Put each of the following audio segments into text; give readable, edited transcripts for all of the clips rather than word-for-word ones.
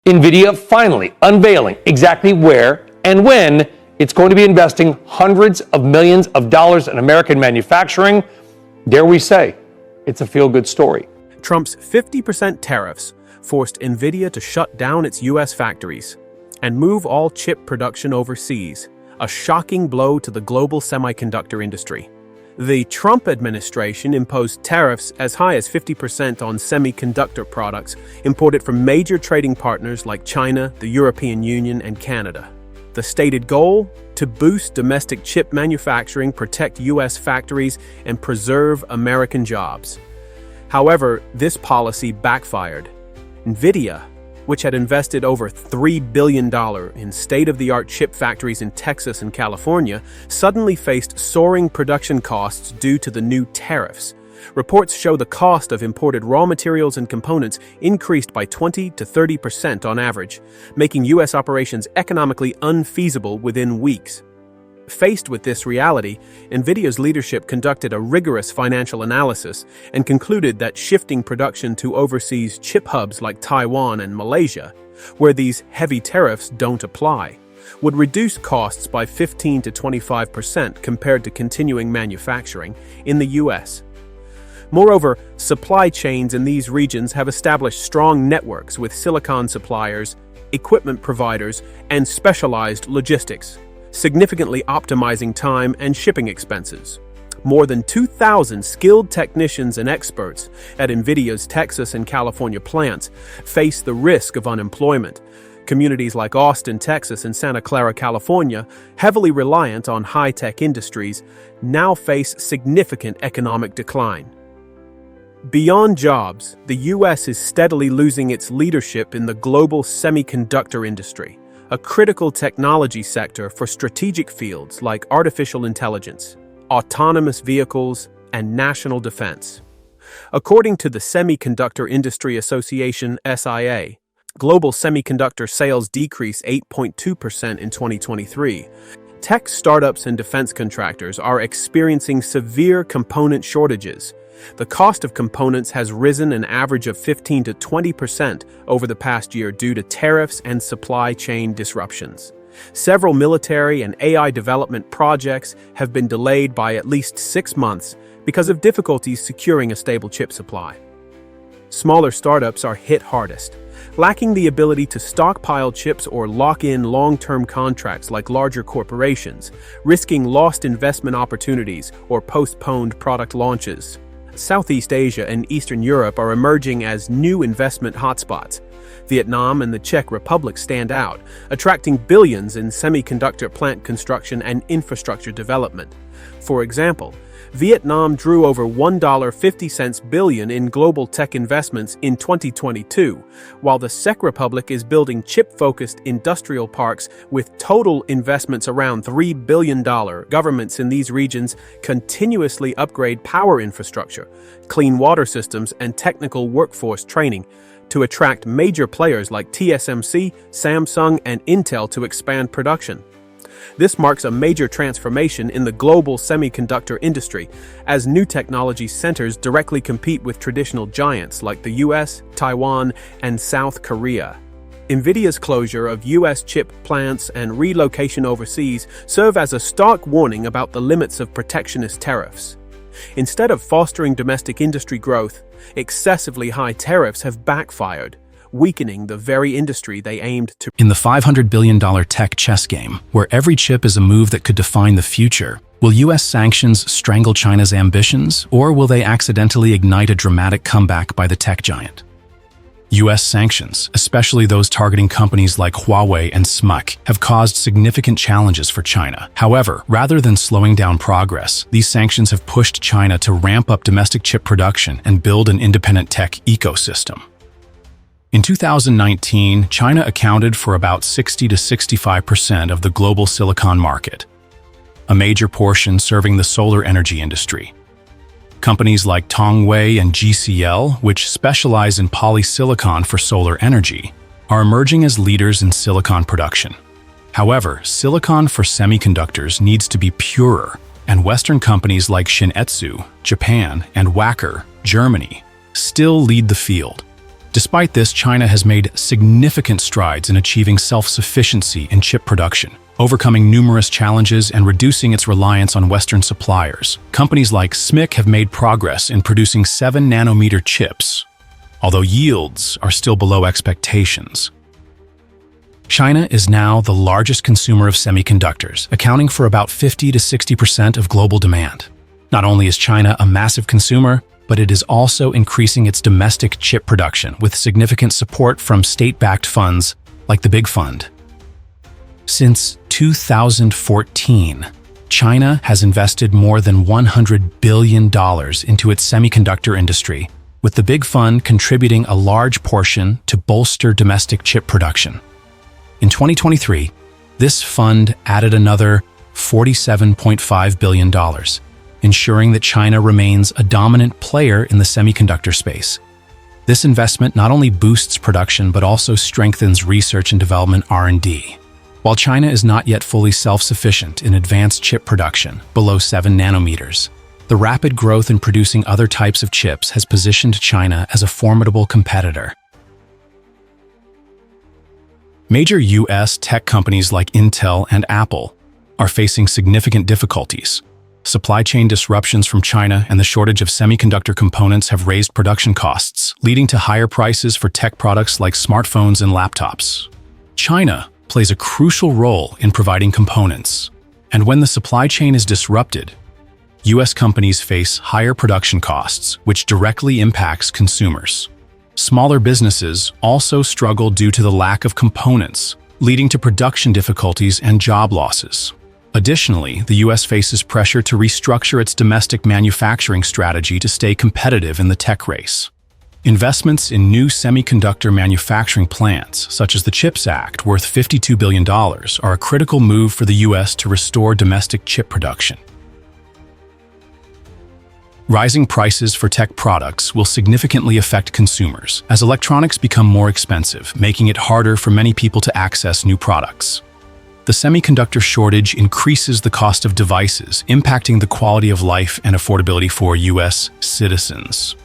NVIDIA finally unveiling exactly where and when it's going to be investing hundreds of millions of dollars in American manufacturing. Dare we say, it's a feel-good story. Trump's 50% tariffs forced NVIDIA to shut down its U.S. factories and move all chip production overseas, a shocking blow to the global semiconductor industry. The Trump administration imposed tariffs as high as 50% on semiconductor products imported from major trading partners like China, the European Union, and Canada. The stated goal? To boost domestic chip manufacturing, protect U.S. factories, and preserve American jobs. However, this policy backfired. NVIDIA, which had invested over $3 billion in state-of-the-art chip factories in Texas and California, suddenly faced soaring production costs due to the new tariffs. Reports show the cost of imported raw materials and components increased by 20 to 30% on average, making U.S. operations economically unfeasible within weeks. Faced with this reality, NVIDIA's leadership conducted a rigorous financial analysis and concluded that shifting production to overseas chip hubs like Taiwan and Malaysia, where these heavy tariffs don't apply, would reduce costs by 15 to 25% compared to continuing manufacturing in the U.S. Moreover, supply chains in these regions have established strong networks with silicon suppliers, equipment providers, and specialized logistics, significantly optimizing time and shipping expenses. More than 2,000 skilled technicians and experts at NVIDIA's Texas and California plants face the risk of unemployment. Communities like Austin, Texas, and Santa Clara, California, heavily reliant on high-tech industries, now face significant economic decline. Beyond jobs, the U.S. is steadily losing its leadership in the global semiconductor industry, a critical technology sector for strategic fields like artificial intelligence, autonomous vehicles, and national defense. According to the Semiconductor Industry Association SIA, global semiconductor sales decreased 8.2% in 2023. Tech startups and defense contractors are experiencing severe component shortages. The cost of components has risen an average of 15 to 20% over the past year due to tariffs and supply chain disruptions. Several military and AI development projects have been delayed by at least 6 months because of difficulties securing a stable chip supply. Smaller startups are hit hardest, lacking the ability to stockpile chips or lock in long-term contracts like larger corporations, risking lost investment opportunities or postponed product launches. Southeast Asia and Eastern Europe are emerging as new investment hotspots. Vietnam and the Czech Republic stand out, attracting billions in semiconductor plant construction and infrastructure development. For example, Vietnam drew over $1.50 billion in global tech investments in 2022, while the Czech Republic is building chip-focused industrial parks with total investments around $3 billion. Governments in these regions continuously upgrade power infrastructure, clean water systems, and technical workforce training to attract major players like TSMC, Samsung, and Intel to expand production. This marks a major transformation in the global semiconductor industry, as new technology centers directly compete with traditional giants like the US, Taiwan, and South Korea. NVIDIA's closure of US chip plants and relocation overseas serve as a stark warning about the limits of protectionist tariffs. Instead of fostering domestic industry growth, excessively high tariffs have backfired, weakening the very industry they aimed to. In the $500 billion tech chess game, where every chip is a move that could define the future, will U.S. sanctions strangle China's ambitions, or will they accidentally ignite a dramatic comeback by the tech giant? U.S. sanctions, especially those targeting companies like Huawei and SMUC, have caused significant challenges for China. However, rather than slowing down progress, these sanctions have pushed China to ramp up domestic chip production and build an independent tech ecosystem. In 2019, China accounted for about 60 to 65% of the global silicon market, a major portion serving the solar energy industry. Companies like Tongwei and GCL, which specialize in polysilicon for solar energy, are emerging as leaders in silicon production. However, silicon for semiconductors needs to be purer, and Western companies like Shin-Etsu, Japan, and Wacker, Germany, still lead the field. Despite this, China has made significant strides in achieving self-sufficiency in chip production, overcoming numerous challenges and reducing its reliance on Western suppliers. Companies like SMIC have made progress in producing 7-nanometer chips, although yields are still below expectations. China is now the largest consumer of semiconductors, accounting for about 50 to 60% of global demand. Not only is China a massive consumer, but it is also increasing its domestic chip production with significant support from state-backed funds like the Big Fund. Since 2014, China has invested more than $100 billion into its semiconductor industry, with the Big Fund contributing a large portion to bolster domestic chip production. In 2023, this fund added another $47.5 billion, ensuring that China remains a dominant player in the semiconductor space. This investment not only boosts production but also strengthens research and development R&D. While China is not yet fully self-sufficient in advanced chip production, below 7 nanometers, the rapid growth in producing other types of chips has positioned China as a formidable competitor. Major US tech companies like Intel and Apple are facing significant difficulties. Supply chain disruptions from China and the shortage of semiconductor components have raised production costs, leading to higher prices for tech products like smartphones and laptops. China plays a crucial role in providing components, and when the supply chain is disrupted, US companies face higher production costs, which directly impacts consumers. Smaller businesses also struggle due to the lack of components, leading to production difficulties and job losses. Additionally, the US faces pressure to restructure its domestic manufacturing strategy to stay competitive in the tech race. Investments in new semiconductor manufacturing plants, such as the CHIPS Act, worth $52 billion, are a critical move for the US to restore domestic chip production. Rising prices for tech products will significantly affect consumers as electronics become more expensive, making it harder for many people to access new products. The semiconductor shortage increases the cost of devices, impacting the quality of life and affordability for US citizens.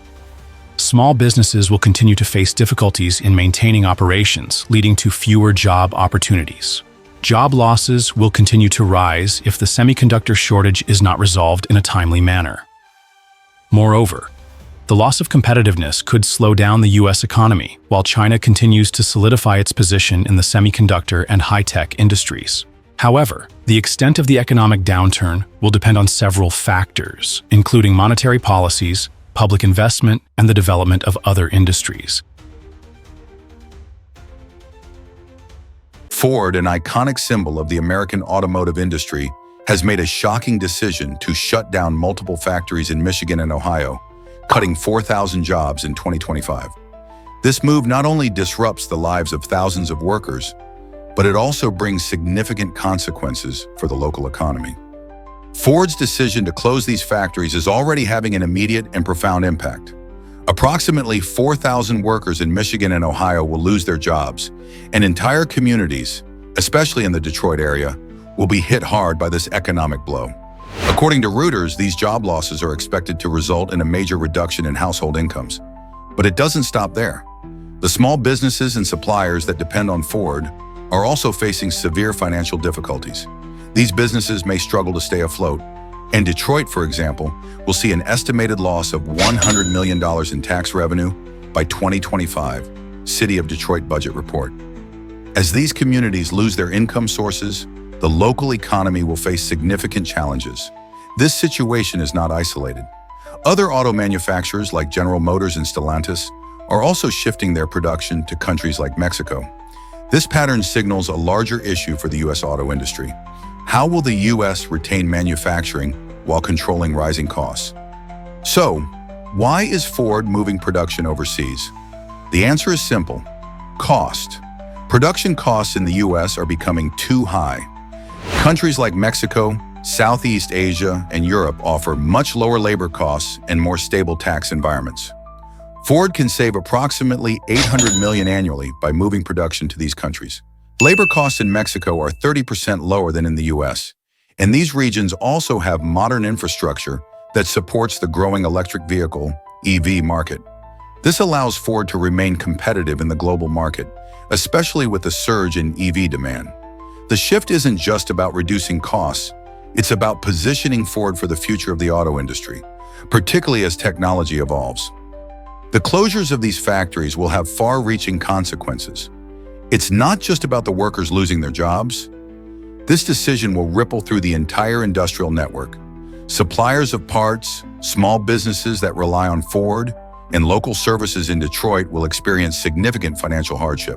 Small businesses will continue to face difficulties in maintaining operations, leading to fewer job opportunities. Job losses will continue to rise if the semiconductor shortage is not resolved in a timely manner. Moreover, the loss of competitiveness could slow down the US economy, while China continues to solidify its position in the semiconductor and high-tech industries. However, the extent of the economic downturn will depend on several factors, including monetary policies, public investment, and the development of other industries. Ford, an iconic symbol of the American automotive industry, has made a shocking decision to shut down multiple factories in Michigan and Ohio, cutting 4,000 jobs in 2025. This move not only disrupts the lives of thousands of workers, but it also brings significant consequences for the local economy. Ford's decision to close these factories is already having an immediate and profound impact. Approximately 4,000 workers in Michigan and Ohio will lose their jobs, and entire communities, especially in the Detroit area, will be hit hard by this economic blow. According to Reuters, these job losses are expected to result in a major reduction in household incomes. But it doesn't stop there. The small businesses and suppliers that depend on Ford are also facing severe financial difficulties. These businesses may struggle to stay afloat, and Detroit, for example, will see an estimated loss of $100 million in tax revenue by 2025, City of Detroit budget report. As these communities lose their income sources, the local economy will face significant challenges. This situation is not isolated. Other auto manufacturers like General Motors and Stellantis are also shifting their production to countries like Mexico. This pattern signals a larger issue for the US auto industry. How will the US retain manufacturing while controlling rising costs? So, why is Ford moving production overseas? The answer is simple: cost. Production costs in the US are becoming too high. Countries like Mexico, Southeast Asia, and Europe offer much lower labor costs and more stable tax environments. Ford can save approximately $800 million annually by moving production to these countries. Labor costs in Mexico are 30% lower than in the US, and these regions also have modern infrastructure that supports the growing electric vehicle (EV) market. This allows Ford to remain competitive in the global market, especially with the surge in EV demand. The shift isn't just about reducing costs, it's about positioning Ford for the future of the auto industry, particularly as technology evolves. The closures of these factories will have far-reaching consequences. It's not just about the workers losing their jobs. This decision will ripple through the entire industrial network. Suppliers of parts, small businesses that rely on Ford, and local services in Detroit will experience significant financial hardship.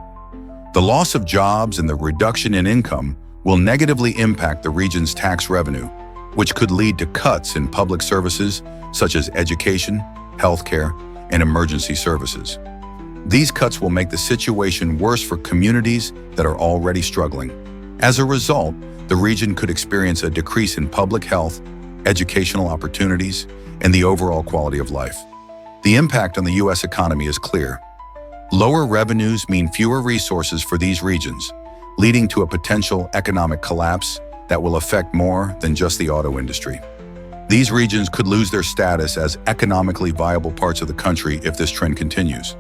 The loss of jobs and the reduction in income will negatively impact the region's tax revenue, which could lead to cuts in public services such as education, healthcare, and emergency services. These cuts will make the situation worse for communities that are already struggling. As a result, the region could experience a decrease in public health, educational opportunities, and the overall quality of life. The impact on the U.S. economy is clear. Lower revenues mean fewer resources for these regions, leading to a potential economic collapse that will affect more than just the auto industry. These regions could lose their status as economically viable parts of the country if this trend continues.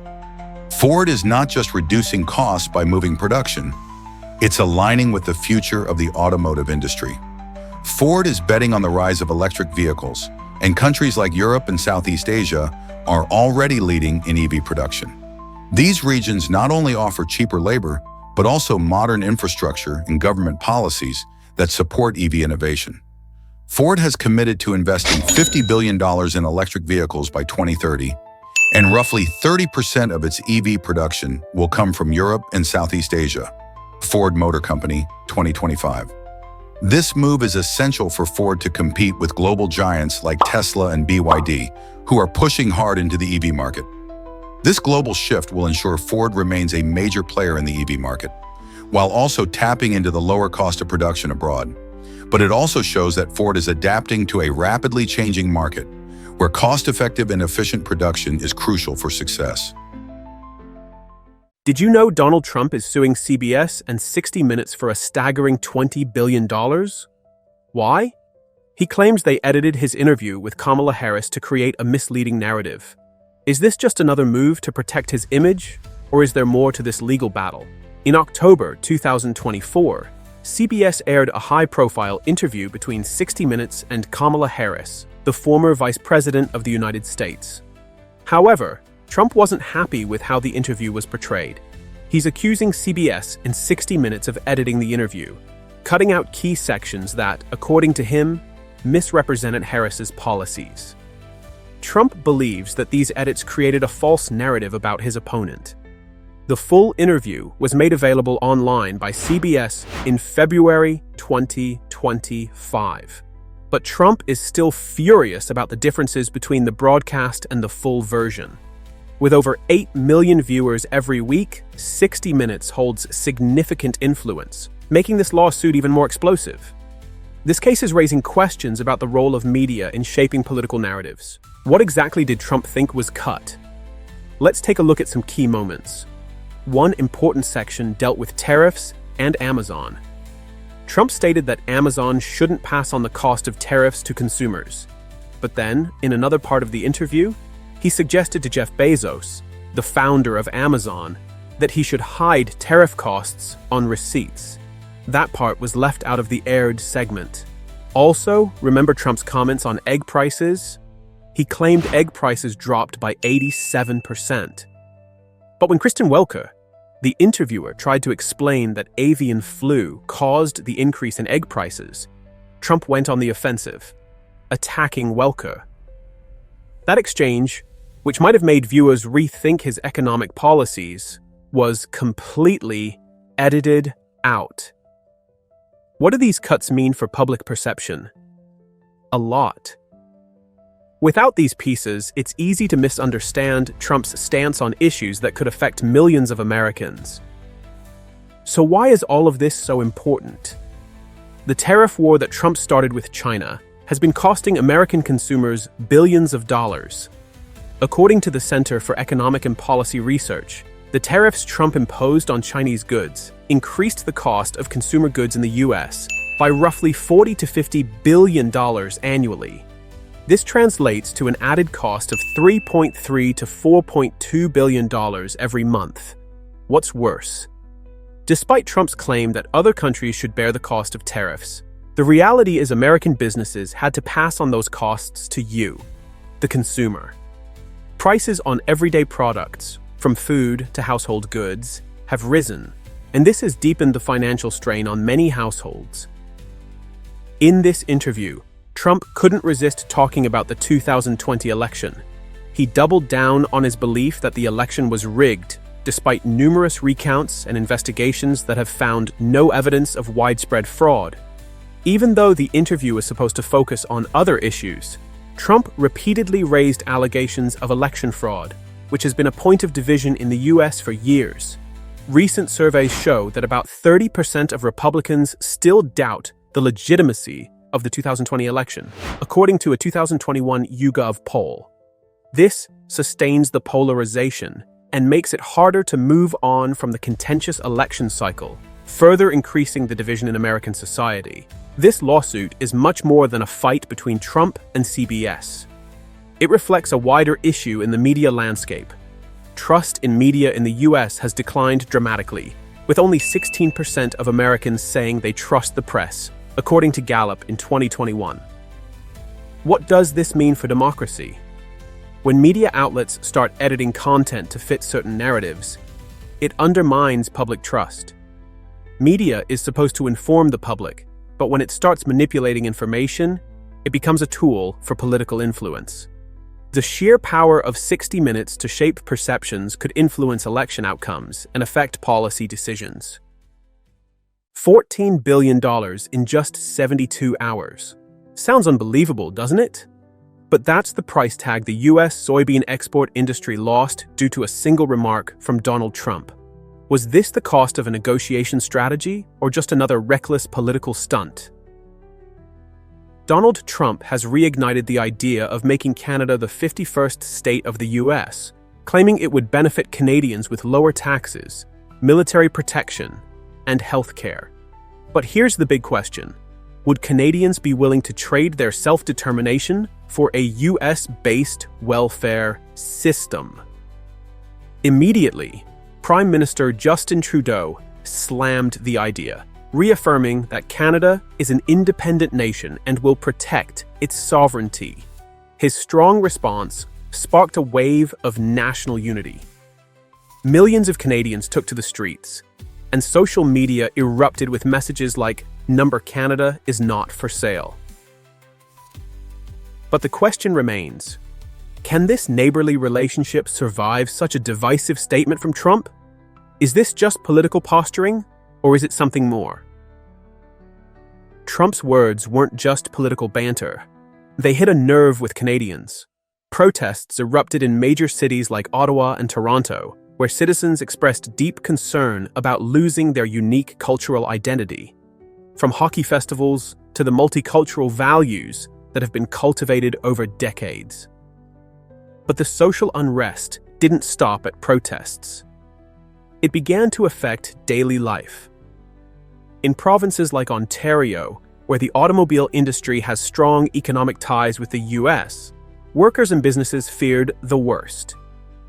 Ford is not just reducing costs by moving production, it's aligning with the future of the automotive industry. Ford is betting on the rise of electric vehicles, and countries like Europe and Southeast Asia are already leading in EV production. These regions not only offer cheaper labor, but also modern infrastructure and government policies that support EV innovation. Ford has committed to investing $50 billion in electric vehicles by 2030, and roughly 30% of its EV production will come from Europe and Southeast Asia. Ford Motor Company, 2025. This move is essential for Ford to compete with global giants like Tesla and BYD, who are pushing hard into the EV market. This global shift will ensure Ford remains a major player in the EV market, while also tapping into the lower cost of production abroad. But it also shows that Ford is adapting to a rapidly changing market, where cost-effective and efficient production is crucial for success. Did you know Donald Trump is suing CBS and 60 Minutes for a staggering $20 billion? Why? He claims they edited his interview with Kamala Harris to create a misleading narrative. Is this just another move to protect his image, or is there more to this legal battle? In October 2024, CBS aired a high-profile interview between 60 Minutes and Kamala Harris, the former Vice President of the United States. However, Trump wasn't happy with how the interview was portrayed. He's accusing CBS in 60 Minutes of editing the interview, cutting out key sections that, according to him, misrepresented Harris's policies. Trump believes that these edits created a false narrative about his opponent. The full interview was made available online by CBS in February 2025. But Trump is still furious about the differences between the broadcast and the full version. With over 8 million viewers every week, 60 Minutes holds significant influence, making this lawsuit even more explosive. This case is raising questions about the role of media in shaping political narratives. What exactly did Trump think was cut? Let's take a look at some key moments. One important section dealt with tariffs and Amazon. Trump stated that Amazon shouldn't pass on the cost of tariffs to consumers. But then, in another part of the interview, he suggested to Jeff Bezos, the founder of Amazon, that he should hide tariff costs on receipts. That part was left out of the aired segment. Also, remember Trump's comments on egg prices? He claimed egg prices dropped by 87%. But when Kristen Welker, the interviewer, tried to explain that avian flu caused the increase in egg prices, Trump went on the offensive, attacking Welker. That exchange, which might have made viewers rethink his economic policies, was completely edited out. What do these cuts mean for public perception? A lot. Without these pieces, it's easy to misunderstand Trump's stance on issues that could affect millions of Americans. So why is all of this so important? The tariff war that Trump started with China has been costing American consumers billions of dollars. According to the Center for Economic and Policy Research, the tariffs Trump imposed on Chinese goods increased the cost of consumer goods in the U.S. by roughly $40 to $50 billion annually. This translates to an added cost of $3.3 to $4.2 billion every month. What's worse? Despite Trump's claim that other countries should bear the cost of tariffs, the reality is American businesses had to pass on those costs to you, the consumer. Prices on everyday products, from food to household goods, have risen, and this has deepened the financial strain on many households. In this interview, Trump couldn't resist talking about the 2020 election. He doubled down on his belief that the election was rigged, despite numerous recounts and investigations that have found no evidence of widespread fraud. Even though the interview was supposed to focus on other issues, Trump repeatedly raised allegations of election fraud, which has been a point of division in the US for years. Recent surveys show that about 30% of Republicans still doubt the legitimacy of the 2020 election, according to a 2021 YouGov poll. This sustains the polarization and makes it harder to move on from the contentious election cycle, further increasing the division in American society. This lawsuit is much more than a fight between Trump and CBS. It reflects a wider issue in the media landscape. Trust in media in the US has declined dramatically, with only 16% of Americans saying they trust the press, according to Gallup in 2021. What does this mean for democracy? When media outlets start editing content to fit certain narratives, it undermines public trust. Media is supposed to inform the public, but when it starts manipulating information, it becomes a tool for political influence. The sheer power of 60 Minutes to shape perceptions could influence election outcomes and affect policy decisions. $14 billion in just 72 hours. Sounds unbelievable, doesn't it? But that's the price tag the US soybean export industry lost due to a single remark from Donald Trump. Was this the cost of a negotiation strategy, or just another reckless political stunt? Donald Trump has reignited the idea of making Canada the 51st state of the US, claiming it would benefit Canadians with lower taxes, military protection, and health care. But here's the big question. Would Canadians be willing to trade their self-determination for a US-based welfare system? Immediately, Prime Minister Justin Trudeau slammed the idea, reaffirming that Canada is an independent nation and will protect its sovereignty. His strong response sparked a wave of national unity. Millions of Canadians took to the streets, and social media erupted with messages like, "Number Canada is not for sale." But the question remains, can this neighborly relationship survive such a divisive statement from Trump? Is this just political posturing, or is it something more? Trump's words weren't just political banter. They hit a nerve with Canadians. Protests erupted in major cities like Ottawa and Toronto, where citizens expressed deep concern about losing their unique cultural identity. From hockey festivals to the multicultural values that have been cultivated over decades. But the social unrest didn't stop at protests. It began to affect daily life. In provinces like Ontario, where the automobile industry has strong economic ties with the US, workers and businesses feared the worst.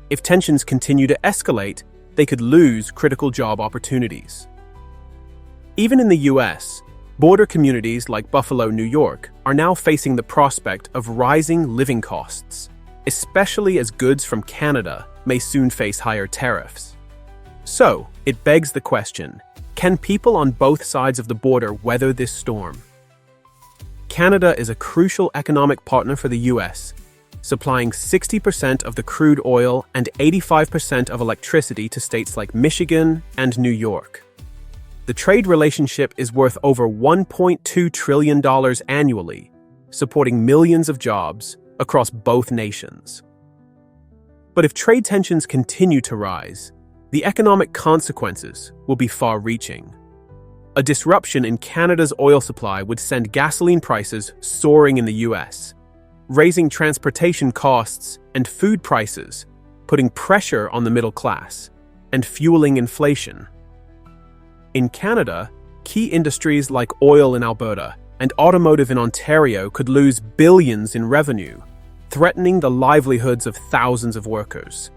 If tensions continue to escalate, they could lose critical job opportunities. Even in the US, border communities like Buffalo, New York, are now facing the prospect of rising living costs, especially as goods from Canada may soon face higher tariffs. So, it begs the question, can people on both sides of the border weather this storm? Canada is a crucial economic partner for the US, supplying 60% of the crude oil and 85% of electricity to states like Michigan and New York. The trade relationship is worth over $1.2 trillion annually, supporting millions of jobs across both nations. But if trade tensions continue to rise, the economic consequences will be far-reaching. A disruption in Canada's oil supply would send gasoline prices soaring in the US, raising transportation costs and food prices, putting pressure on the middle class, and fueling inflation. In Canada, key industries like oil in Alberta and automotive in Ontario could lose billions in revenue, threatening the livelihoods of thousands of workers.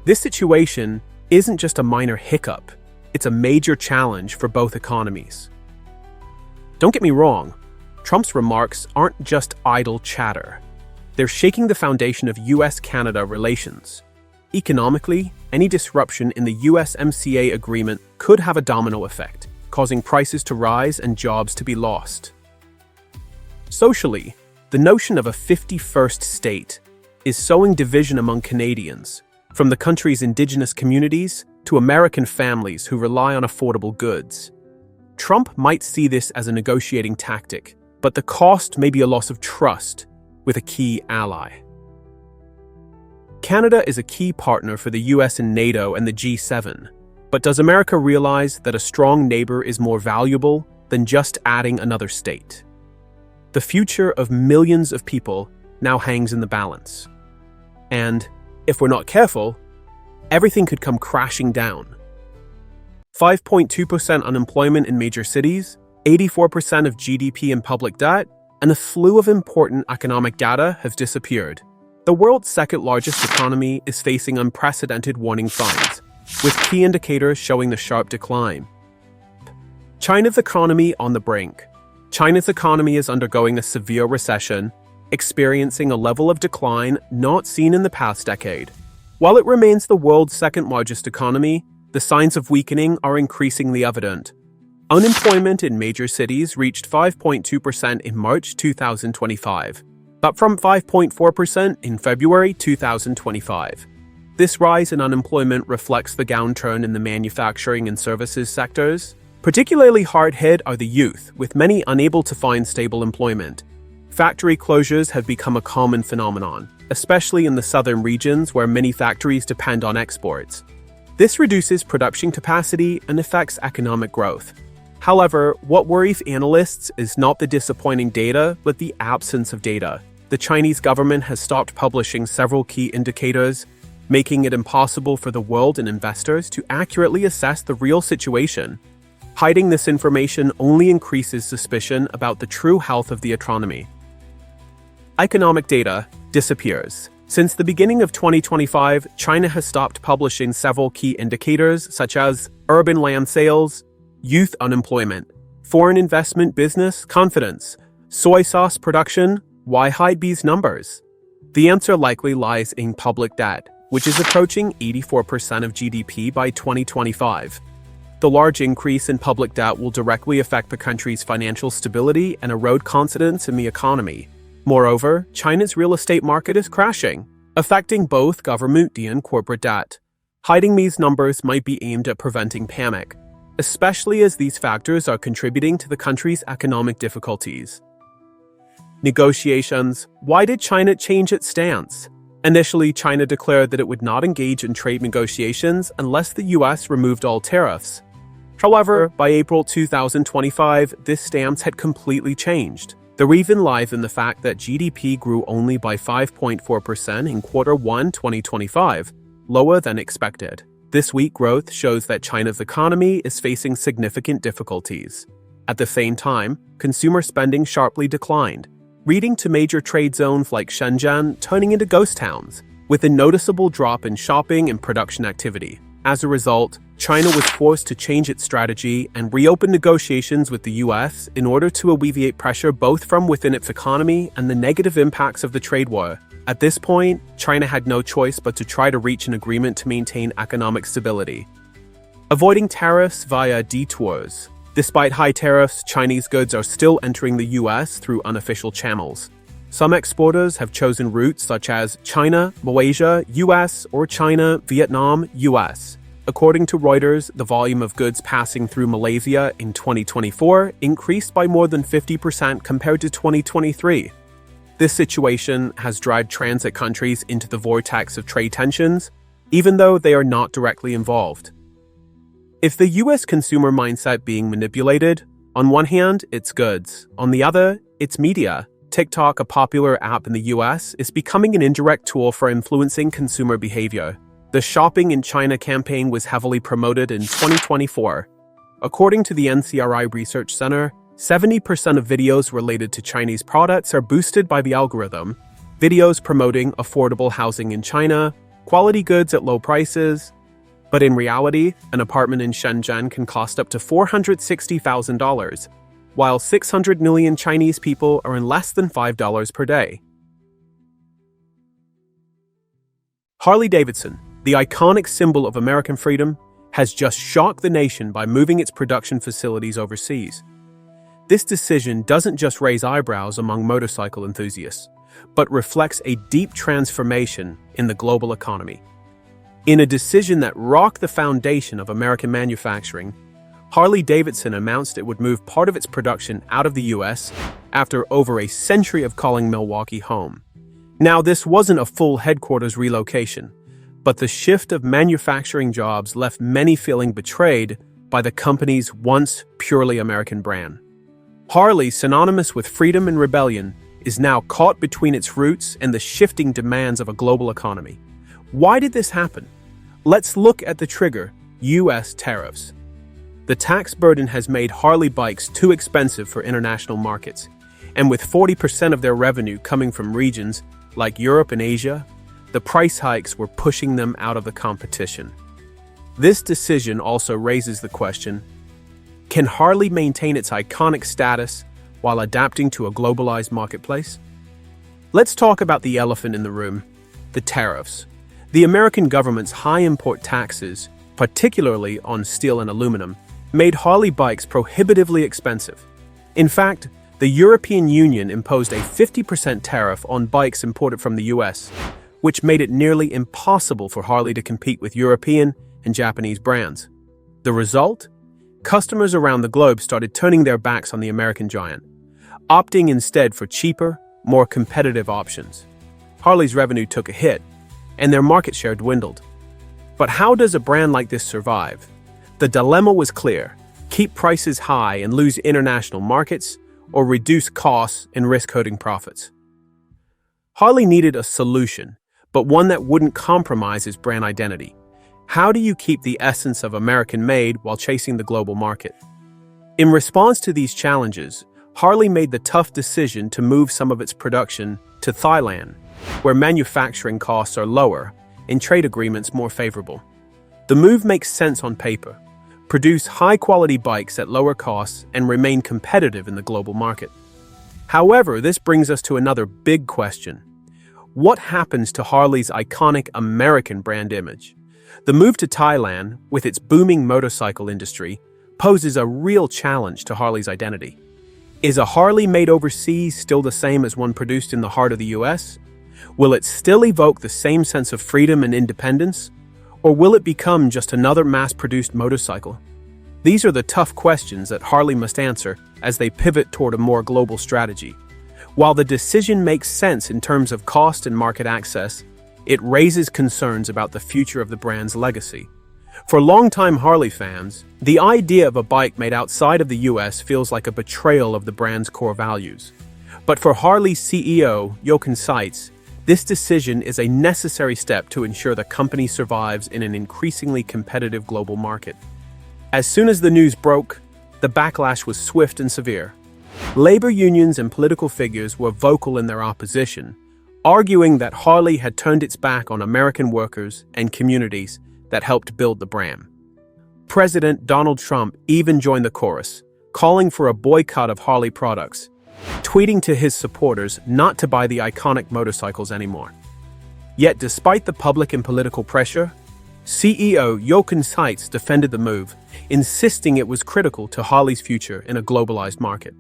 This situation isn't just a minor hiccup, it's a major challenge for both economies. Don't get me wrong, Trump's remarks aren't just idle chatter. They're shaking the foundation of US-Canada relations. Economically, any disruption in the USMCA agreement could have a domino effect, causing prices to rise and jobs to be lost. Socially, the notion of a 51st state is sowing division among Canadians, from the country's Indigenous communities to American families who rely on affordable goods. Trump might see this as a negotiating tactic, but the cost may be a loss of trust with a key ally. Canada is a key partner for the US in NATO and the G7, but does America realize that a strong neighbor is more valuable than just adding another state? The future of millions of people now hangs in the balance. And, if we're not careful, everything could come crashing down. 5.2% unemployment in major cities, 84% of GDP in public debt, and a slew of important economic data have disappeared. The world's second-largest economy is facing unprecedented warning signs, with key indicators showing the sharp decline. China's economy on the brink. China's economy is undergoing a severe recession, experiencing a level of decline not seen in the past decade. While it remains the world's second-largest economy, the signs of weakening are increasingly evident. Unemployment in major cities reached 5.2% in March 2025, up from 5.4% in February 2025. This rise in unemployment reflects the downturn in the manufacturing and services sectors. Particularly hard-hit are the youth, with many unable to find stable employment. Factory closures have become a common phenomenon, especially in the southern regions where many factories depend on exports. This reduces production capacity and affects economic growth. However, what worries analysts is not the disappointing data, but the absence of data. The Chinese government has stopped publishing several key indicators, making it impossible for the world and investors to accurately assess the real situation. Hiding this information only increases suspicion about the true health of the economy. Economic data disappears. Since the beginning of 2025, China has stopped publishing several key indicators such as urban land sales, youth unemployment, foreign investment business confidence, soy sauce production. Why hide these numbers? The answer likely lies in public debt, which is approaching 84% of GDP by 2025. The large increase in public debt will directly affect the country's financial stability and erode confidence in the economy. Moreover, China's real estate market is crashing, affecting both government and corporate debt. Hiding these numbers might be aimed at preventing panic, especially as these factors are contributing to the country's economic difficulties. Negotiations. Why did China change its stance? Initially, China declared that it would not engage in trade negotiations unless the US removed all tariffs. However, by April 2025, this stance had completely changed. The reason lies in the fact that GDP grew only by 5.4% in Q1 2025, lower than expected. This weak growth shows that China's economy is facing significant difficulties. At the same time, consumer spending sharply declined, leading to major trade zones like Shenzhen turning into ghost towns, with a noticeable drop in shopping and production activity. As a result, China was forced to change its strategy and reopen negotiations with the US in order to alleviate pressure both from within its economy and the negative impacts of the trade war. At this point, China had no choice but to try to reach an agreement to maintain economic stability. Avoiding tariffs via detours. Despite high tariffs, Chinese goods are still entering the US through unofficial channels. Some exporters have chosen routes such as China, Malaysia, US, or China, Vietnam, US. According to Reuters, the volume of goods passing through Malaysia in 2024 increased by more than 50% compared to 2023. This situation has dragged transit countries into the vortex of trade tensions, even though they are not directly involved. If the US consumer mindset being manipulated, on one hand, it's goods, on the other, it's media. TikTok, a popular app in the US, is becoming an indirect tool for influencing consumer behavior. The Shopping in China campaign was heavily promoted in 2024. According to the NCRI Research Center, 70% of videos related to Chinese products are boosted by the algorithm. Videos promoting affordable housing in China, quality goods at low prices. But in reality, an apartment in Shenzhen can cost up to $460,000, while 600 million Chinese people earn less than $5 per day. HarleyDavidson, the iconic symbol of American freedom, has just shocked the nation by moving its production facilities overseas. This decision doesn't just raise eyebrows among motorcycle enthusiasts, but reflects a deep transformation in the global economy. In a decision that rocked the foundation of American manufacturing, HarleyDavidson announced it would move part of its production out of the US after over a century of calling Milwaukee home. Now, this wasn't a full headquarters relocation, but the shift of manufacturing jobs left many feeling betrayed by the company's once purely American brand. Harley, synonymous with freedom and rebellion, is now caught between its roots and the shifting demands of a global economy. Why did this happen? Let's look at the trigger: US tariffs. The tax burden has made Harley bikes too expensive for international markets, and with 40% of their revenue coming from regions like Europe and Asia, the price hikes were pushing them out of the competition. This decision also raises the question: can Harley maintain its iconic status while adapting to a globalized marketplace? Let's talk about the elephant in the room: the tariffs. The American government's high import taxes, particularly on steel and aluminum, made Harley bikes prohibitively expensive. In fact, the European Union imposed a 50% tariff on bikes imported from the US, which made it nearly impossible for Harley to compete with European and Japanese brands. The result? Customers around the globe started turning their backs on the American giant, opting instead for cheaper, more competitive options. Harley's revenue took a hit, and their market share dwindled. But how does a brand like this survive? The dilemma was clear: keep prices high and lose international markets, or reduce costs and risk hurting profits. Harley needed a solution, but one that wouldn't compromise its brand identity. How do you keep the essence of American-made while chasing the global market? In response to these challenges, Harley made the tough decision to move some of its production to Thailand, where manufacturing costs are lower and trade agreements more favorable. The move makes sense on paper: produce high-quality bikes at lower costs and remain competitive in the global market. However, this brings us to another big question: what happens to Harley's iconic American brand image? The move to Thailand, with its booming motorcycle industry, poses a real challenge to Harley's identity. Is a Harley made overseas still the same as one produced in the heart of the US? Will it still evoke the same sense of freedom and independence? Or will it become just another mass-produced motorcycle? These are the tough questions that Harley must answer as they pivot toward a more global strategy. While the decision makes sense in terms of cost and market access, it raises concerns about the future of the brand's legacy. For longtime Harley fans, the idea of a bike made outside of the US feels like a betrayal of the brand's core values. But for Harley's CEO, Jochen Seitz, this decision is a necessary step to ensure the company survives in an increasingly competitive global market. As soon as the news broke, the backlash was swift and severe. Labor unions and political figures were vocal in their opposition, arguing that Harley had turned its back on American workers and communities that helped build the brand. President Donald Trump even joined the chorus, calling for a boycott of Harley products, tweeting to his supporters not to buy the iconic motorcycles anymore. Yet despite the public and political pressure, CEO Jochen Seitz defended the move, insisting it was critical to Harley's future in a globalized market.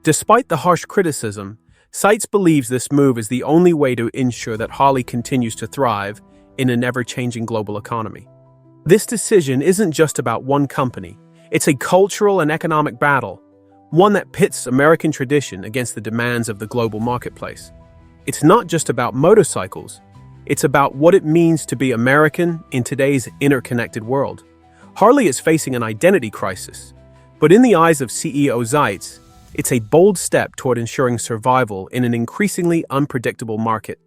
Despite the harsh criticism, Seitz believes this move is the only way to ensure that Harley continues to thrive in an ever-changing global economy. This decision isn't just about one company. It's a cultural and economic battle, one that pits American tradition against the demands of the global marketplace. It's not just about motorcycles. It's about what it means to be American in today's interconnected world. Harley is facing an identity crisis, but in the eyes of CEO Seitz, it's a bold step toward ensuring survival in an increasingly unpredictable market.